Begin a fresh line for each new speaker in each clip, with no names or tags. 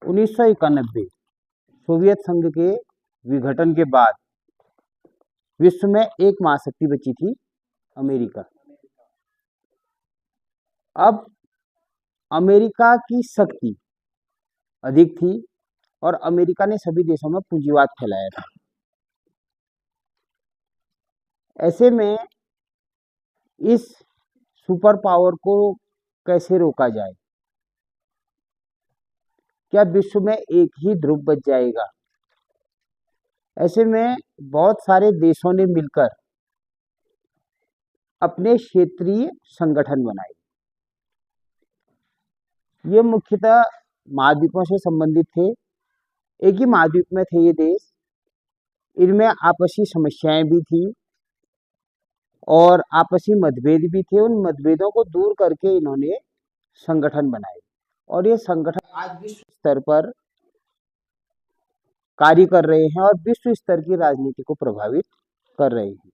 1991 Soviet संघ के विघटन के बाद विश्व में एक महाशक्ति बची थी, अमेरिका। अब अमेरिका की शक्ति अधिक थी और अमेरिका ने सभी देशों में पूंजीवाद फैलाया था। ऐसे में इस सुपर पावर को कैसे रोका जाए? क्या विश्व में एक ही ध्रुव बच जाएगा? ऐसे में बहुत सारे देशों ने मिलकर अपने क्षेत्रीय संगठन बनाए। ये मुख्यतः महाद्वीपों से संबंधित थे। एक ही महाद्वीप में थे ये देश। इनमें आपसी समस्याएं भी थी और आपसी मतभेद भी थे। उन मतभेदों को दूर करके इन्होंने संगठन बनाए और ये संगठन आज विश्व स्तर पर कार्य कर रहे हैं और विश्व स्तर की राजनीति को प्रभावित कर रहे हैं।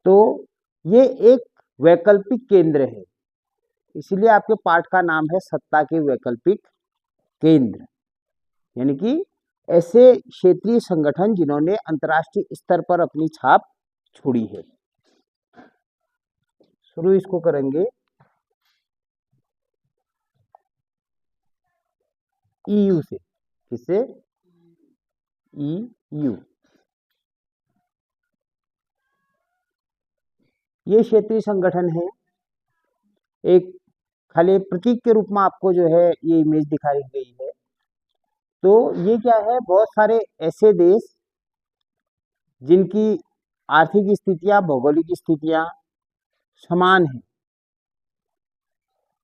तो ये एक वैकल्पिक केंद्र है, इसलिए आपके पाठ का नाम है सत्ता के वैकल्पिक केंद्र, यानी कि ऐसे क्षेत्रीय संगठन जिन्होंने अंतर्राष्ट्रीय स्तर पर अपनी छाप छोड़ी है। शुरू इसको करेंगे ईयू से। किससे? ईयू। ये क्षेत्रीय संगठन है। एक खाली प्रतीक के रूप में आपको जो है ये इमेज दिखाई गई है। तो ये क्या है? बहुत सारे ऐसे देश जिनकी आर्थिक स्थितियां, भौगोलिक स्थितियां समान हैं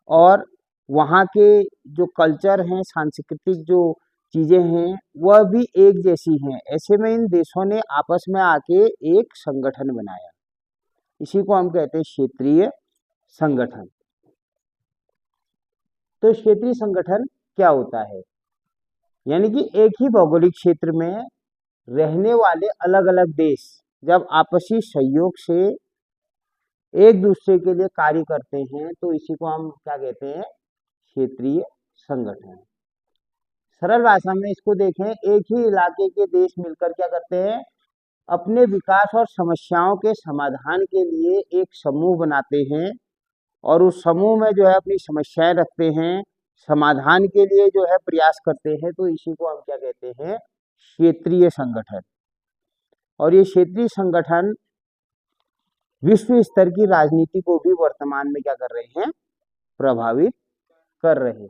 और वहाँ के जो कल्चर हैं, सांस्कृतिक जो चीजें हैं वह भी एक जैसी हैं। ऐसे में इन देशों ने आपस में आके एक संगठन बनाया। इसी को हम कहते हैं क्षेत्रीय संगठन। तो क्षेत्रीय संगठन क्या होता है? यानी कि एक ही भौगोलिक क्षेत्र में रहने वाले अलग अलग देश जब आपसी सहयोग से एक दूसरे के लिए कार्य करते हैं तो इसी को हम क्या कहते हैं? क्षेत्रीय संगठन। सरल भाषा में इसको देखें, एक ही इलाके के देश मिलकर क्या करते हैं? अपने विकास और समस्याओं के समाधान के लिए एक समूह बनाते हैं और उस समूह में जो है अपनी समस्याएं रखते हैं, समाधान के लिए जो है प्रयास करते हैं। तो इसी को हम क्या कहते हैं? क्षेत्रीय संगठन। और ये क्षेत्रीय संगठन विश्व स्तर की राजनीति को भी वर्तमान में क्या कर रहे हैं? प्रभावित कर रहे हैं।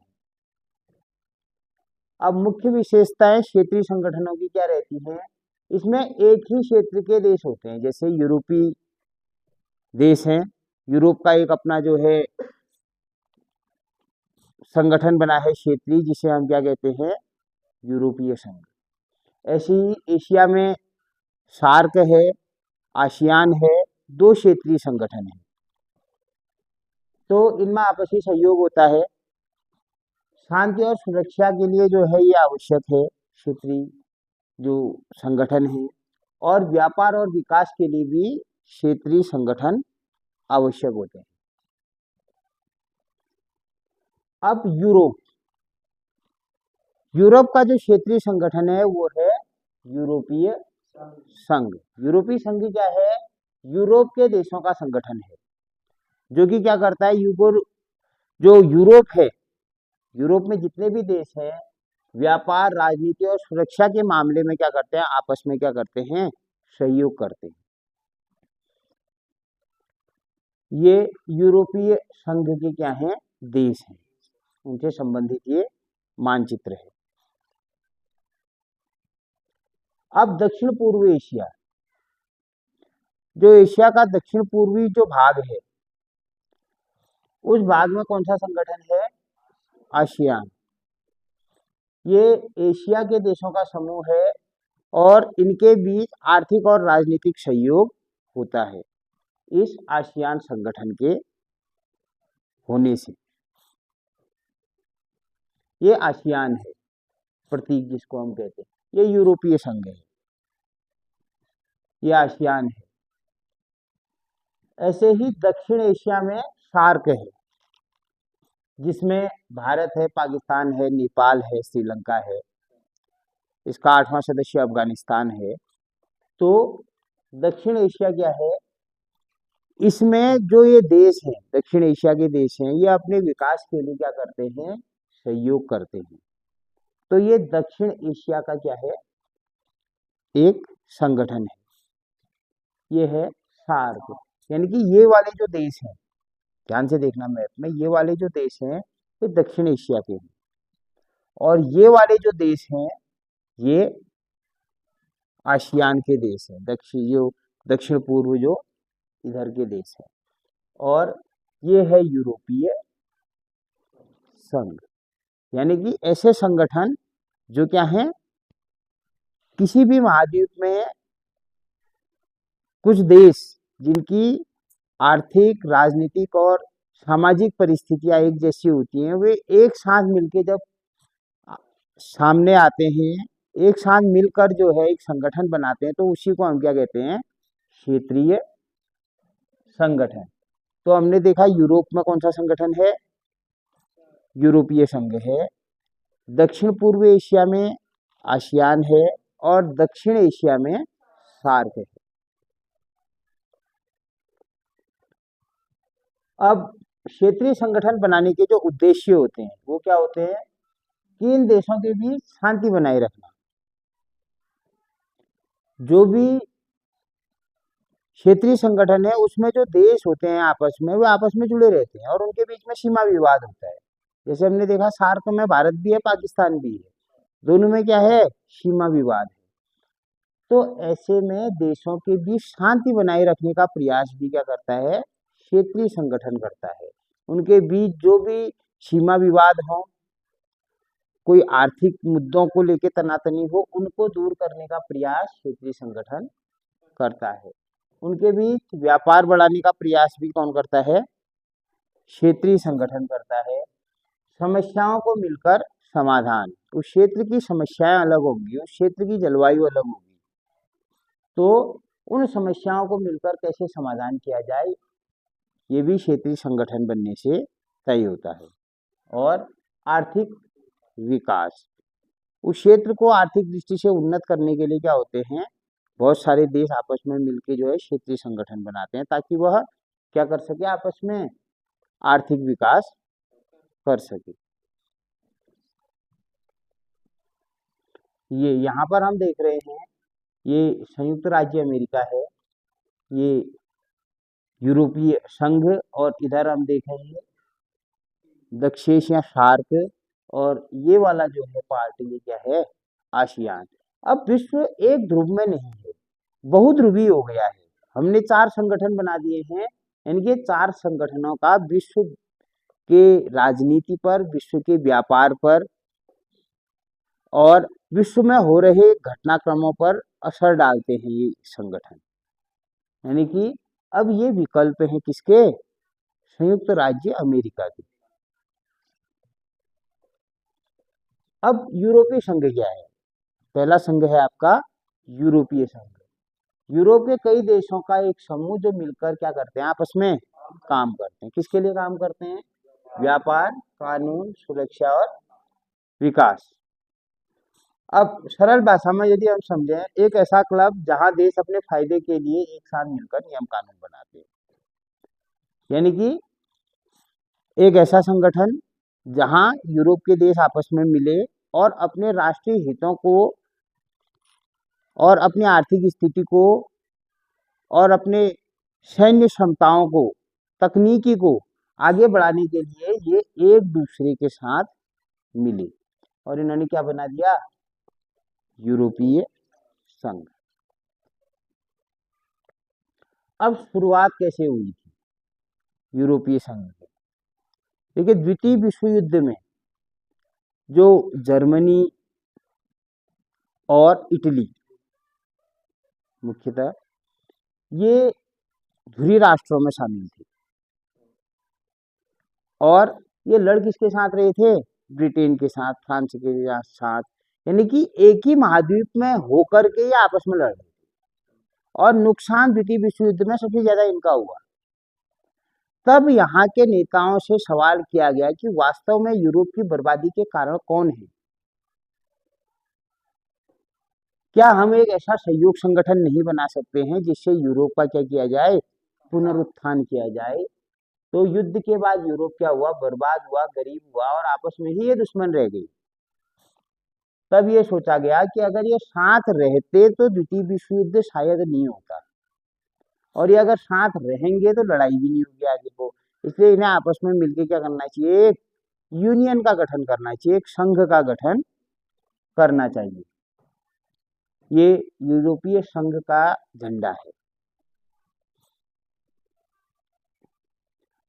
अब मुख्य विशेषताएं क्षेत्रीय संगठनों की क्या रहती हैं? इसमें एक ही क्षेत्र के देश होते हैं। जैसे यूरोपीय देश हैं, यूरोप का एक अपना जो है संगठन बना है क्षेत्रीय, जिसे हम क्या कहते हैं? यूरोपीय संघ। ऐसे ही एशिया में सार्क है, आसियान है, दो क्षेत्रीय संगठन है। तो इनमें आपसी सहयोग होता है। शांति और सुरक्षा के लिए जो है ये आवश्यक है क्षेत्रीय जो संगठन है, और व्यापार और विकास के लिए भी क्षेत्रीय संगठन आवश्यक होते हैं। अब यूरोप का जो क्षेत्रीय संगठन है वो है यूरोपीय संघ। यूरोपीय संघ क्या है? यूरोप के देशों का संगठन है जो कि क्या करता है? जो यूरोप है, यूरोप में जितने भी देश हैं व्यापार, राजनीति और सुरक्षा के मामले में क्या करते हैं? आपस में क्या करते हैं? सहयोग करते हैं। ये यूरोपीय संघ के क्या हैं? देश हैं, उनसे संबंधित ये मानचित्र है। अब दक्षिण पूर्व एशिया, जो एशिया का दक्षिण पूर्वी जो भाग है उस भाग में कौन सा संगठन है? आसियान। ये एशिया के देशों का समूह है और इनके बीच आर्थिक और राजनीतिक सहयोग होता है इस आसियान संगठन के होने से। ये आसियान है प्रतीक जिसको हम कहते हैं। ये यूरोपीय संघ है, ये आसियान है। ऐसे ही दक्षिण एशिया में सार्क है। जिसमें भारत है, पाकिस्तान है, नेपाल है, श्रीलंका है। इसका 8वां सदस्य अफगानिस्तान है। तो दक्षिण एशिया क्या है, इसमें जो ये देश हैं, दक्षिण एशिया के देश हैं, ये अपने विकास के लिए क्या करते हैं, सहयोग करते हैं। तो ये दक्षिण एशिया का क्या है, एक संगठन है। ये है सार्क। यानी कि ये वाले जो देश हैं, ध्यान से देखना मैप में, ये वाले जो देश हैं ये दक्षिण एशिया के हैं, और ये वाले जो देश हैं ये आसियान के देश हैं, दक्षिण पूर्व जो इधर के देश हैं। और ये है यूरोपीय संघ। यानी कि ऐसे संगठन जो क्या हैं, किसी भी महाद्वीप में कुछ देश जिनकी आर्थिक, राजनीतिक और सामाजिक परिस्थितियां एक जैसी होती हैं, वे एक साथ मिलके जब सामने आते हैं, एक साथ मिलकर जो है एक संगठन बनाते हैं, तो उसी को हम क्या कहते हैं, क्षेत्रीय संगठन। तो हमने देखा यूरोप में कौन सा संगठन है, यूरोपीय संघ है। दक्षिण पूर्व एशिया में आसियान है, और दक्षिण एशिया में सार्क है। अब क्षेत्रीय संगठन बनाने के जो उद्देश्य होते हैं वो क्या होते हैं, कि इन देशों के बीच शांति बनाए रखना। जो भी क्षेत्रीय संगठन है उसमें जो देश होते हैं आपस में, वे आपस में जुड़े रहते हैं, और उनके बीच में सीमा विवाद होता है। जैसे हमने देखा सार्क में भारत भी है, पाकिस्तान भी है, दोनों में क्या है, सीमा विवाद है। तो ऐसे में देशों के बीच शांति बनाए रखने का प्रयास भी क्या करता है, क्षेत्रीय संगठन करता है। उनके बीच जो भी सीमा विवाद हो, कोई आर्थिक मुद्दों को लेकर तनातनी हो, उनको दूर करने का प्रयास क्षेत्रीय संगठन करता है। उनके बीच व्यापार बढ़ाने का प्रयास भी कौन करता है, क्षेत्रीय संगठन करता है। समस्याओं को मिलकर समाधान, उस क्षेत्र की समस्याएं अलग होंगी, उस क्षेत्र की जलवायु अलग होगी, तो उन समस्याओं को मिलकर कैसे समाधान किया जाए, ये भी क्षेत्रीय संगठन बनने से तय होता है। और आर्थिक विकास, उस क्षेत्र को आर्थिक दृष्टि से उन्नत करने के लिए क्या होते हैं, बहुत सारे देश आपस में मिलकर जो है क्षेत्रीय संगठन बनाते हैं, ताकि वह क्या कर सके, आपस में आर्थिक विकास कर सके। ये यहाँ पर हम देख रहे हैं, ये संयुक्त राज्य अमेरिका है, ये यूरोपीय संघ, और इधर हम देखेंगे दक्षिण एशिया सार्क, और ये वाला जो है पार्ट, ये क्या है, आसियान। अब विश्व एक ध्रुव में नहीं है, बहुध्रुवी हो गया है। हमने 4 संगठन बना दिए हैं, यानी कि 4 संगठनों का विश्व के राजनीति पर, विश्व के व्यापार पर और विश्व में हो रहे घटनाक्रमों पर असर डालते हैं ये संगठन। यानी कि अब ये विकल्प हैं किसके, संयुक्त राज्य अमेरिका के। अब यूरोपीय संघ क्या है, पहला संघ है आपका यूरोपीय संघ। यूरोप के कई देशों का एक समूह जो मिलकर क्या करते हैं, आपस में काम करते हैं। किसके लिए काम करते हैं, व्यापार, कानून, सुरक्षा और विकास। अब सरल भाषा में यदि हम समझें, एक ऐसा क्लब जहां देश अपने फायदे के लिए एक साथ मिलकर नियम कानून बनाते हैं। यानी कि एक ऐसा संगठन जहां यूरोप के देश आपस में मिले और अपने राष्ट्रीय हितों को और अपनी आर्थिक स्थिति को और अपने सैन्य क्षमताओं को, तकनीकी को आगे बढ़ाने के लिए ये एक दूसरे के साथ मिले, और इन्होंने क्या बना दिया, यूरोपीय संघ। अब शुरुआत कैसे हुई थी यूरोपीय संघ की, देखिए द्वितीय विश्व युद्ध में जो जर्मनी और इटली मुख्यतः ये धुरी राष्ट्रों में शामिल थे, और ये लड़ किसके साथ रहे थे, ब्रिटेन के साथ, फ्रांस के साथ। यानी कि एक ही महाद्वीप में होकर के ये आपस में लड़ रहे थे, और नुकसान द्वितीय विश्व युद्ध में सबसे ज्यादा इनका हुआ। तब यहाँ के नेताओं से सवाल किया गया कि वास्तव में यूरोप की बर्बादी के कारण कौन है। क्या हम एक ऐसा सहयोग संगठन नहीं बना सकते हैं जिससे यूरोप का क्या किया जाए, पुनरुत्थान किया जाए। तो युद्ध के बाद यूरोप क्या हुआ, बर्बाद हुआ, गरीब हुआ और आपस में ही ये दुश्मन रह गई। तब ये सोचा गया कि अगर ये साथ रहते तो द्वितीय विश्व युद्ध शायद नहीं होता, और ये अगर साथ रहेंगे तो लड़ाई भी नहीं होगी आगे को। इसलिए इन्हें आपस में मिलकर क्या करना चाहिए, एक यूनियन का गठन करना चाहिए, एक संघ का गठन करना चाहिए। ये यूरोपीय संघ का झंडा है।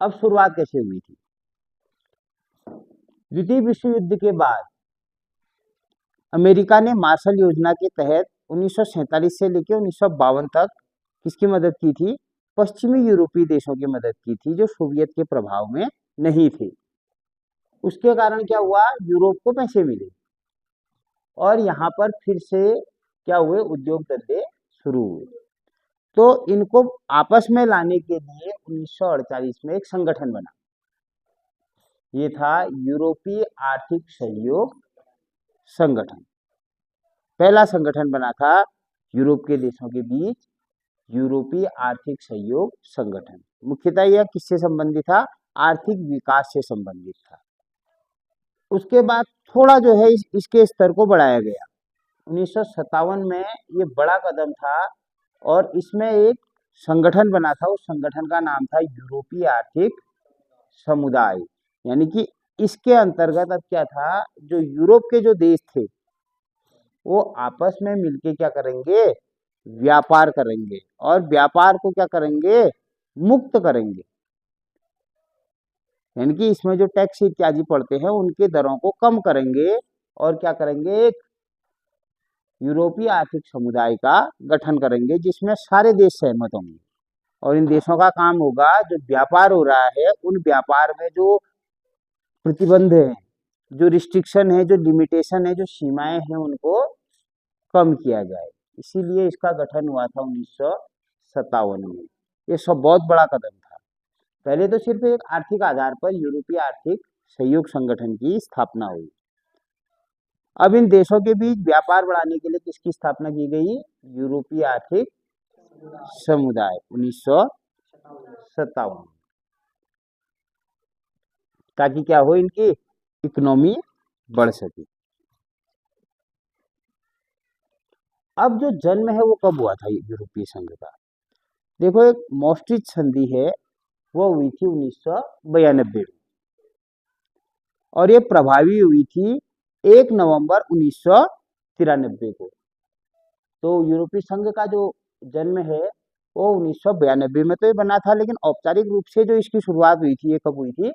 अब शुरुआत कैसे हुई थी? द्वितीय विश्व युद्ध के बाद अमेरिका ने मार्शल योजना के तहत 1947 से लेकर 1952 तक किसकी मदद की थी, पश्चिमी यूरोपीय देशों की मदद की थी जो सोवियत के प्रभाव में नहीं थे। उसके कारण क्या हुआ, यूरोप को पैसे मिले और यहाँ पर फिर से क्या हुए, उद्योग धंधे शुरू हुए। तो इनको आपस में लाने के लिए 1948 में एक संगठन बना। ये था यूरोपीय आर्थिक सहयोग संगठन। पहला संगठन बना था यूरोप के देशों के बीच यूरोपीय आर्थिक सहयोग संगठन। मुख्यतः यह किससे संबंधित था, आर्थिक विकास से संबंधित था। उसके बाद थोड़ा जो है इसके स्तर को बढ़ाया गया। 1957 में ये बड़ा कदम था और इसमें एक संगठन बना था। उस संगठन का नाम था यूरोपीय आर्थिक समुदाय। यानी कि इसके अंतर्गत अब क्या था, जो यूरोप के जो देश थे वो आपस में मिलके क्या करेंगे, व्यापार करेंगे और व्यापार को क्या करेंगे, मुक्त करेंगे। यानी कि इसमें जो टैक्स इत्यादि पड़ते हैं उनके दरों को कम करेंगे और क्या करेंगे, एक यूरोपीय आर्थिक समुदाय का गठन करेंगे जिसमें सारे देश सहमत होंगे। और इन देशों का काम होगा, जो व्यापार हो रहा है उन व्यापार में जो प्रतिबंध है, जो रिस्ट्रिक्शन है, जो लिमिटेशन है, जो सीमाएं हैं, उनको कम किया जाए। इसीलिए इसका गठन हुआ था 1957 में। ये सब बहुत बड़ा कदम था। पहले तो सिर्फ एक आर्थिक आधार पर यूरोपीय आर्थिक सहयोग संगठन की स्थापना हुई। अब इन देशों के बीच व्यापार बढ़ाने के लिए किसकी स्थापना की गई, यूरोपीय आर्थिक समुदाय 1957, ताकि क्या हो, इनकी इकोनॉमी बढ़ सके। अब जो जन्म है वो कब हुआ था यूरोपीय संघ का, देखो एक मॉस्ट्रिच संधि है, वो हुई थी 1992 में और ये प्रभावी हुई थी 1 नवंबर 1993 को। तो यूरोपीय संघ का जो जन्म है वो 1992 में तो ये बना था, लेकिन औपचारिक रूप से जो इसकी शुरुआत हुई थी ये कब हुई थी,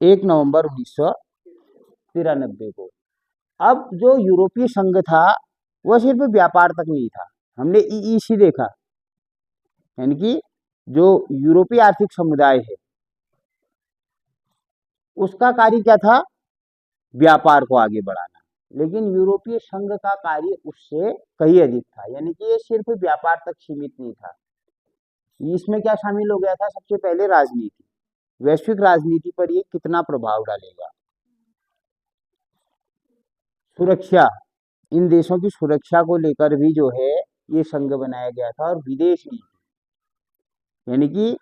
1 नवंबर 1993 को। अब जो यूरोपीय संघ था वह सिर्फ व्यापार तक नहीं था। हमने ईईसी देखा, यानी कि जो यूरोपीय आर्थिक समुदाय है उसका कार्य क्या था, व्यापार को आगे बढ़ाना। लेकिन यूरोपीय संघ का कार्य उससे कहीं अधिक था, यानी कि ये सिर्फ व्यापार तक सीमित नहीं था। इसमें क्या शामिल हो गया था, सबसे पहले राजनीति, वैश्विक राजनीति पर ये कितना प्रभाव डालेगा, सुरक्षा, इन देशों की सुरक्षा को लेकर भी जो है ये संघ बनाया गया था। और विदेश नीति, यानी कि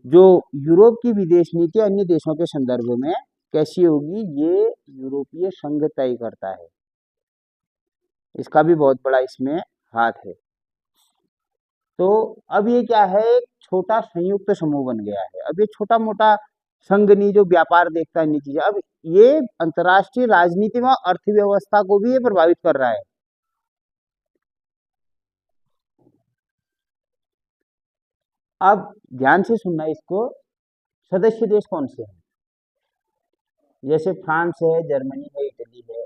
जो यूरोप की विदेश नीति अन्य देशों के संदर्भ में कैसी होगी, ये यूरोपीय संघ तय करता है। इसका भी बहुत बड़ा इसमें हाथ है। तो अब ये क्या है, एक छोटा संयुक्त समूह बन गया है। अब ये छोटा मोटा संघ नहीं जो व्यापार देखता है, नहीं चीजें, अब ये अंतर्राष्ट्रीय राजनीति में अर्थव्यवस्था को भी ये प्रभावित कर रहा है। अब ध्यान से सुनना इसको, सदस्य देश कौन से हैं, जैसे फ्रांस है, जर्मनी है, इटली है।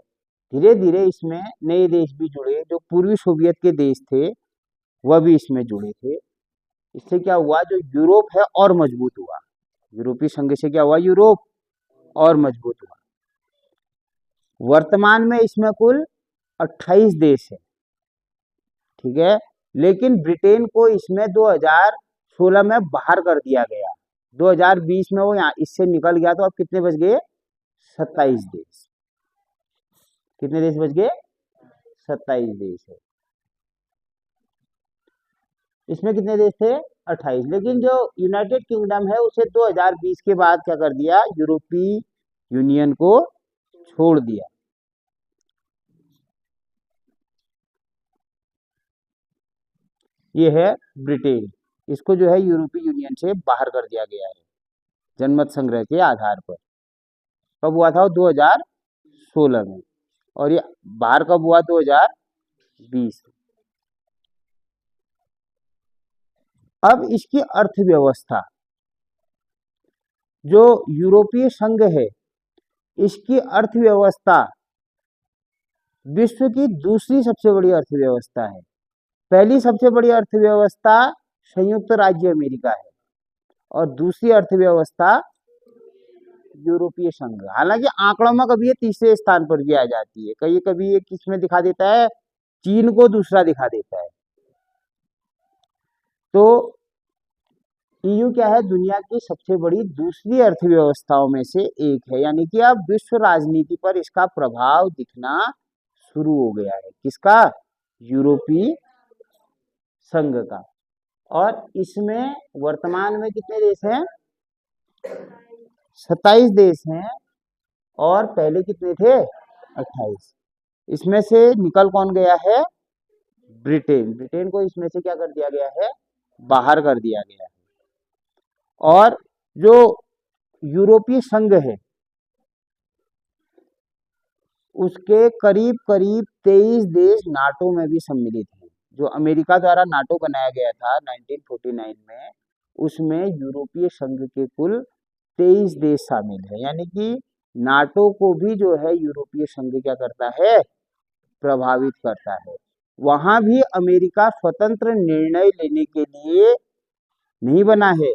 धीरे धीरे इसमें नए देश भी जुड़े, जो पूर्वी सोवियत के देश थे वह भी इसमें जुड़े थे। इससे क्या हुआ, जो यूरोप है और मजबूत हुआ। यूरोपीय संघ से क्या हुआ, यूरोप और मजबूत हुआ। वर्तमान में इसमें कुल 28 देश है, ठीक है। लेकिन ब्रिटेन को इसमें 2016 2016 में बाहर कर दिया गया। 2020 में वो यहाँ इससे निकल गया, तो अब कितने बच गए? 27 देश। कितने देश बच गए? 27 देश है। इसमें कितने देश थे? 28। लेकिन जो यूनाइटेड किंगडम है उसे 2020 के बाद क्या कर दिया? यूरोपीय यूनियन को छोड़ दिया। ये है ब्रिटेन, इसको जो है यूरोपीय यूनियन से बाहर कर दिया गया है जनमत संग्रह के आधार पर। कब हुआ था? 2016 में। और ये बाहर कब हुआ? 2020। अब इसकी अर्थव्यवस्था, जो यूरोपीय संघ है, इसकी अर्थव्यवस्था विश्व की दूसरी सबसे बड़ी अर्थव्यवस्था है। पहली सबसे बड़ी अर्थव्यवस्था संयुक्त राज्य अमेरिका है और दूसरी अर्थव्यवस्था यूरोपीय संघ। हालांकि आंकड़ों में कभी ये तीसरे स्थान पर भी आ जाती है, कभी कभी ये किसमें दिखा देता है? चीन को दूसरा दिखा देता है। तो ईयू क्या है? दुनिया की सबसे बड़ी दूसरी अर्थव्यवस्थाओं में से एक है, यानी कि अब विश्व राजनीति पर इसका प्रभाव दिखना शुरू हो गया है। किसका? यूरोपीय संघ का। और इसमें वर्तमान में कितने देश हैं? 27 देश हैं। और पहले कितने थे? 28। इसमें से निकल कौन गया है? ब्रिटेन। ब्रिटेन को इसमें से क्या कर दिया गया है? बाहर कर दिया गया है। और जो यूरोपीय संघ है उसके करीब करीब 23 देश नाटो में भी सम्मिलित हैं। जो अमेरिका द्वारा नाटो बनाया गया था 1949 में, उसमें यूरोपीय संघ के कुल 23 देश शामिल है। यानी कि नाटो को भी जो है यूरोपीय संघ क्या करता है? प्रभावित करता है। वहां भी अमेरिका स्वतंत्र निर्णय लेने के लिए नहीं बना है।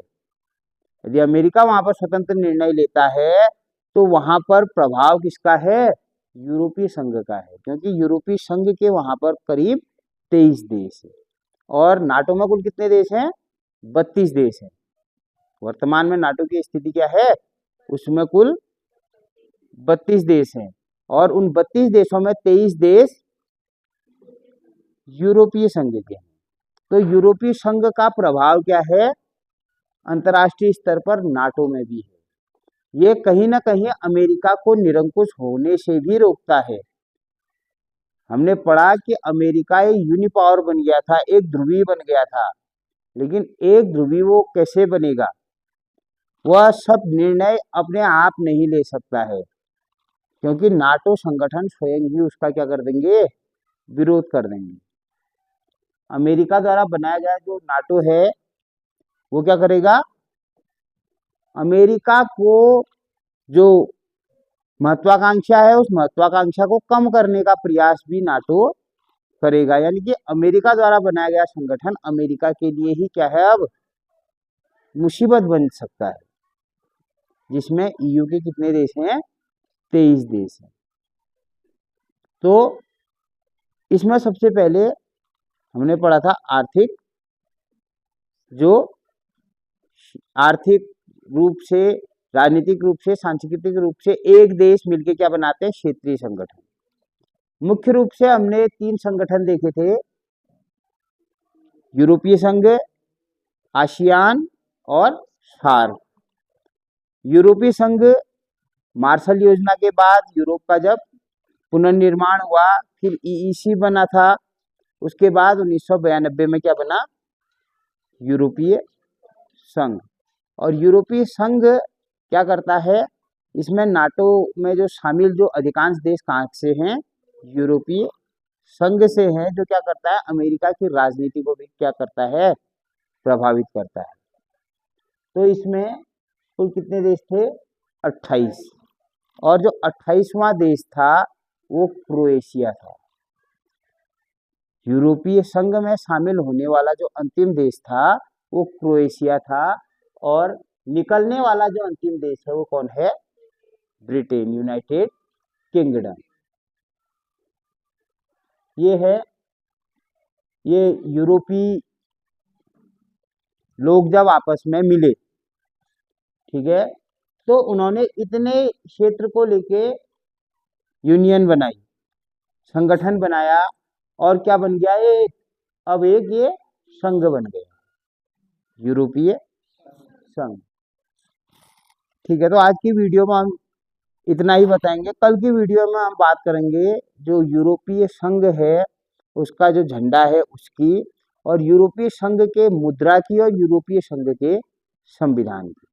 यदि अमेरिका वहां पर स्वतंत्र निर्णय लेता है तो वहां पर प्रभाव किसका है? यूरोपीय संघ का है, क्योंकि यूरोपीय संघ के वहां पर करीब 23 देश है। और नाटो में कुल कितने देश हैं? 32 देश हैं। वर्तमान में नाटो की स्थिति क्या है? उसमें कुल 32 देश हैं और उन 32 देशों में 23 देश यूरोपीय संघ के हैं। तो यूरोपीय संघ का प्रभाव क्या है अंतर्राष्ट्रीय स्तर पर? नाटो में भी है। ये कहीं ना कहीं अमेरिका को निरंकुश होने से भी रोकता है। हमने पढ़ा कि अमेरिका एक यूनिपावर बन गया था, एक ध्रुवीय बन गया था। लेकिन एक ध्रुवीय वो कैसे बनेगा? वह सब निर्णय अपने आप नहीं ले सकता है, क्योंकि नाटो संगठन स्वयं ही उसका क्या कर देंगे? विरोध कर देंगे। अमेरिका द्वारा बनाया गया जो नाटो है वो क्या करेगा? अमेरिका को जो महत्वाकांक्षा है उस महत्वाकांक्षा को कम करने का प्रयास भी नाटो करेगा। यानी कि अमेरिका द्वारा बनाया गया संगठन अमेरिका के लिए ही क्या है? अब मुसीबत बन सकता है। जिसमें ईयू के कितने देश हैं? 23 देश हैं। तो इसमें सबसे पहले हमने पढ़ा था आर्थिक रूप से, राजनीतिक रूप से, सांस्कृतिक रूप से एक देश मिलके क्या बनाते हैं? क्षेत्रीय संगठन। मुख्य रूप से हमने 3 संगठन देखे थे, यूरोपीय संघ, आसियान और सार्क। यूरोपीय संघ मार्शल योजना के बाद यूरोप का जब पुनर्निर्माण हुआ, फिर ईईसी बना था, उसके बाद 1992 में क्या बना? यूरोपीय संघ। और यूरोपीय संघ क्या करता है? इसमें नाटो में जो शामिल जो अधिकांश देश कहाँ से हैं? यूरोपीय संघ से हैं। जो क्या करता है? अमेरिका की राजनीति को भी क्या करता है? प्रभावित करता है। तो इसमें कुल कितने देश थे? 28। और जो 28वां देश था वो क्रोएशिया था। यूरोपीय संघ में शामिल होने वाला जो अंतिम देश था वो क्रोएशिया था। और निकलने वाला जो अंतिम देश है वो कौन है? Britain, United kingdom. ये है, ये यूरोपीय लोग जब आपस में मिले, ठीक है, तो उन्होंने इतने क्षेत्र को लेके यूनियन बनाई, संगठन बनाया, और क्या बन गया एक, अब एक ये संघ बन गया, यूरोपीय संघ। ठीक है, तो आज की वीडियो में हम इतना ही बताएंगे। कल की वीडियो में हम बात करेंगे जो यूरोपीय संघ है उसका जो झंडा है उसकी, और यूरोपीय संघ के मुद्रा की, और यूरोपीय संघ के संविधान की।